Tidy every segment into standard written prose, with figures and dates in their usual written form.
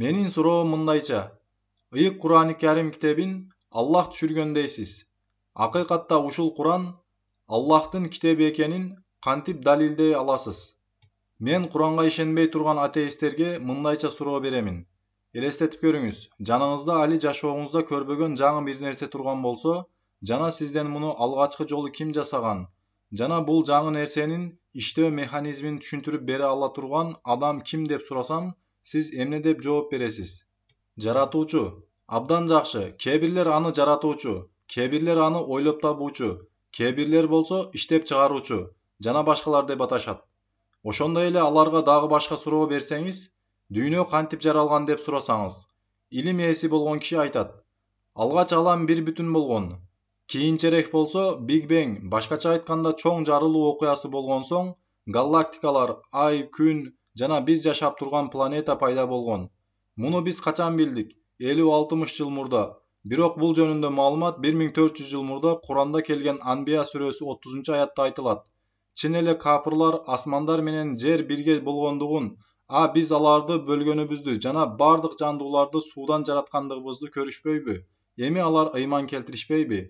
Менин суроом мындайча. Ыйык Кур'ан-ы Кәрим китебин Аллах түшүргөн дейсиз. Акыйкатта ушул Кур'ан Аллахтын китеби экенин кантип далилдей аласыз? Мен Кур'анга ишенбей турган атеисттерге мындайча суроо беремин. Элестетип көрүңүз, жаныңызда али жашооңузда көрбөгөн жаңы бир нерсе турган болсо, жана сизден муну алгачкы жолу ким жасаган? Жана бул жаңы нерсенин иштөө механизмин түшүндүрүп бере ала турган адам ким деп сурасам, сиз эмне деп жооп бересиз? Жаратуучу. Абдан жакшы. Кээ бирлер аны жаратуучу, кээ бирлер аны ойлоп табуучу, кээ бирлер болсо иштеп чыгаруучу жана башкалар деп аташат. Ошондой эле аларга дагы башка суроо берсеңиз, дүйнө кантип жаралган деп сурасаңыз, илим ээси болгон киши айтат. Алгач алам бир бүтүн болгон. Кийинчерээк болсо Big Bang, башкача айтканда чоң жарылуу окуясы болгон соң, галактикалар, ай, күн жана биз жашап турган планета пайда болгон. Муну биз качан билдик? 50-60 жыл мурда. Бирок бул жөнүндө маалымат 1400 жыл мурда Куранда келген Анбия сүрөсү 30-аятта айтылат. Чын эле капырлар асмандар менен жер бирге болгондугун, биз аларды бөлгөнүбүздү жана бардык жандууларды суудан жараткандыгыбызды көрүшпөйбү? Эми алар ыйман келтиришпейби?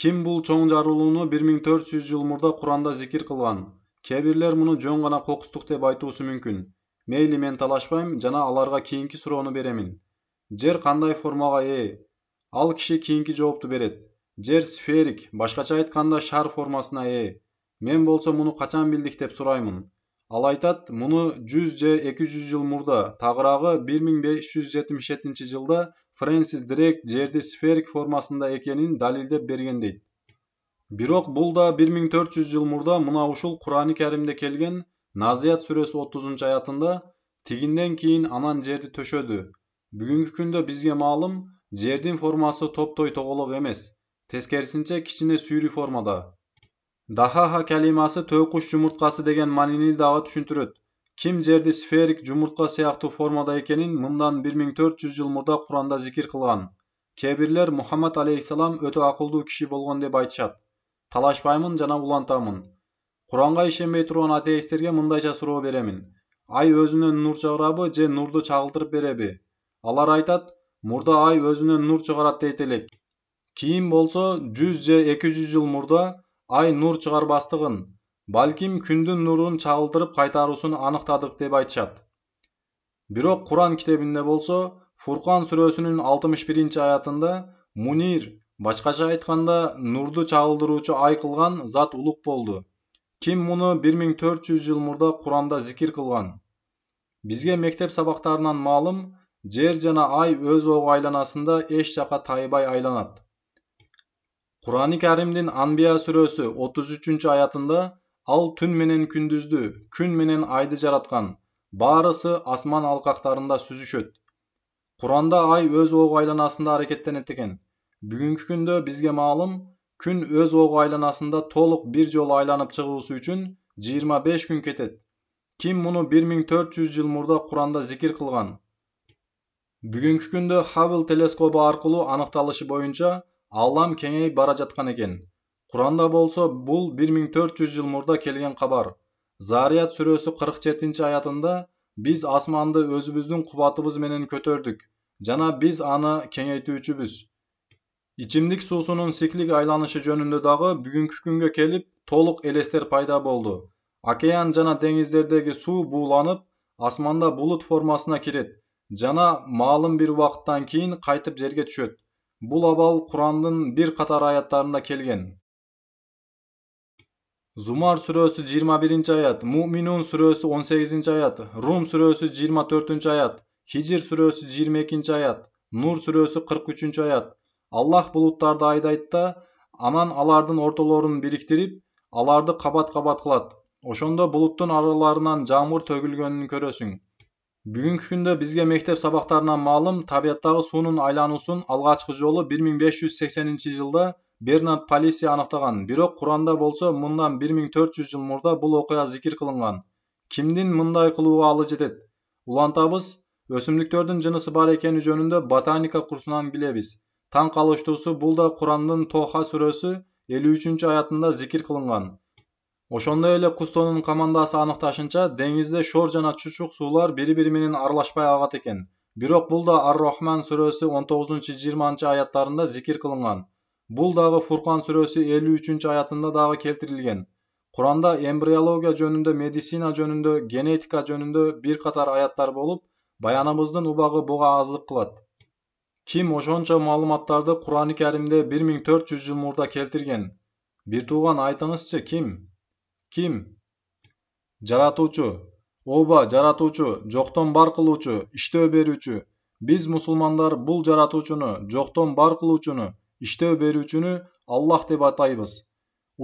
Ким бул чоң жарылууну 1400 жыл мурда Куранда зикир кылган? Кээ бирлер муну жөн гана кокустук деп айтуусу мүмкүн. Мейли, мен талашпайм жана аларга кийинки суроону беремин. Жер кандай формага ээ? Ал киши кийинки жоопту берет. Жер сферик, башкача айтканда шар формасына ээ. Мен болсо муну качан билдик деп сураймын. Ал айтат, муну 100 же 200 жыл мурда, тагыраагы 1577 жылда Фрэнсис Дрейк жерди сферик формасында экенин далилдеп берген дейт. Бирок бул да 1400 жыл мурда мына ушул Кур'ан-ы Кәримде келген Назият сүрөсү 30-аятында тигинден кийин анан жерди төшөдү. Бүгүнкү күндө бизге маалым, жердин формасы топтой тоголок эмес, тескерисинче кичине сүйрү формада. Дахаха калимасы төөкуш жумурткасы деген маанини дагы түшүндүрөт. Ким жерди сферик жумуртка сыяктуу формада экенин мындан 1400 жыл мурда Куранда зикир кылган. Кээ бирлер Мухаммад алейхиссалам өтө акылдуу киши болгон деп айтышат. Талашпаймын жана улантамын. Куранга ишенбей турган атеисттерге мындайча суроо беремин. Ай өзүнөн нур чыгарабы же нурду чагылтырып береби? Алар айтат, мурда ай өзүнөн нур чыгарат дейт элек. Кийин болсо 100 же 200 жыл мурда ай нур чыгарбастыгын, балким күндүн нурун чагылтырып кайтаруусун аныктадык деп айтышат. Бирок Кур'ан китебинде болсо, Фуркан сүрөсүнүн 61-аятында Мунир, башкача айтканда нурду чагылдыруучу ай кылган зат улук болду. Ким муну 1400 жыл мурда Куранда зикир кылган? Бизге мектеп сабактарынан маалым, жер жана ай өз ого айланасында эч жака тайбай айланат. Кур'ан-ы Кәримдин Анбия сүрөсү 33-аятында ал түн менен күндүздү, күн менен айды жараткан. Баарысы асман алкактарында сүзүшөт. Куранда ай өз ого айланасында аракеттенет экен. Бүгүнкү күндө бизге маалым, күн өз ого айланасында толук бир жолу айланып чыгуусу үчүн 25 күн кетет. Ким муну 1400 жыл мурда Куранда зикир кылган? Бүгүнкү күндө Хаббл телескобу аркылуу аныкталышы боюнча Аллам кеңейип бара жаткан экен. Куранда болсо бул 1400 жыл мурда келген кабар. Зарият сүрөсү 47-аятында биз асманды өзүбүздүн кубатыбыз менен көтөрдүк жана биз аны кеңейтүүчүбүз. Ичимдик суусунун циклик айланышы жөнүндө дагы бүгүнкү күнгө келип толук элестер пайда болду. Океан жана деңиздердеги суу бууланып, асманда булут формасына кирет жана маалым бир убакыттан кийин кайтып жерге түшөт. Бул абал Курандын бир катар аяттарында келген. Зумар сүрөсү 21-аят, Муъминун сүрөсү 18-аят, Рум сүрөсү 24-аят, Хижр сүрөсү 22-аят, Нур сүрөсү 43-аят. Аллах булуттарды айдайт да, анан алардын ортолорун бириктирип, аларды кабат-кабат кылат. Ошондо булуттун араларынан жамгыр төгүлгөнүн көрөсүң. Бүгүнкү күндө бизге мектеп сабактарынан маалым, табияттагы суунун айлануусун алгачкы жолу 1580 жылда Бернард Палиси аныктаган. Бирок Куранда болсо мындан 1400 жыл мурда бул окуя зикир кылынган. Кимдин мындай кылууга алы жетет? Улантабыз, өсүмдүктөрдүн жынысы бар экени жөнүндө ботаника курсунан билебиз. Таң калыштуусу бул да Курандын Тоха сүрөсү 53-аятында зикир кылынган. Ошондой эле Кустонун командасы аныкташынча, деңизде шор жана чучук суулар бири-бири менен аралашпай агат экен. Бирок бул да Ар-Рахман сүрөсү 19-20 аяттарында зикир кылынган. Бул дагы Фуркан сүрөсү 53-аятында дагы келтирилген. Куранда эмбриология жөнүндө, медицина жөнүндө, генетика жөнүндө бир катар аяттар болуп, баяныбыздын убагы буга азык кылат. Ким ошончо маалыматтарды Кур'ан-ы Каримде 1400 жыл мурда келтирген? Бир тууган айтыңызчы, ким? Ким? Жаратуучу. Ооба, жаратуучу, жоктон бар кылуучу, иштөө берүүчү. Биз мусулмандар бул жаратуучуну, жоктон бар кылуучуну, иштөө берүүчүнү Аллах деп атайбыз.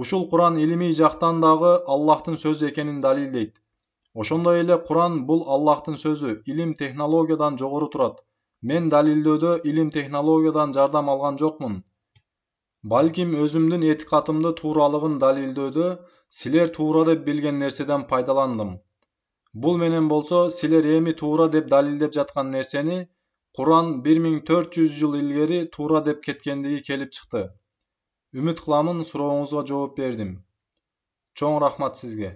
Ушул Кур'ан илимий жактан дагы Аллахтын сөзү экенин далилдейт. Ошондой эле Кур'ан бул Аллахтын сөзү, илим технологиядан жогору турат. Мен далилдөөдө илим технологиядан жардам алган жокмун. Балким өзүмдүн этикатымды тууралыгын далилдөөдө силер туура деп билген нерседен пайдаландым. Бул менен болсо, силер эми туура деп далилдеп жаткан нерсени Кур'ан 1400 жыл илгери туура деп кеткендиги келип чыкты. Үмүт кыламын сурооңузга жооп бердим. Чоң рахмат сизге.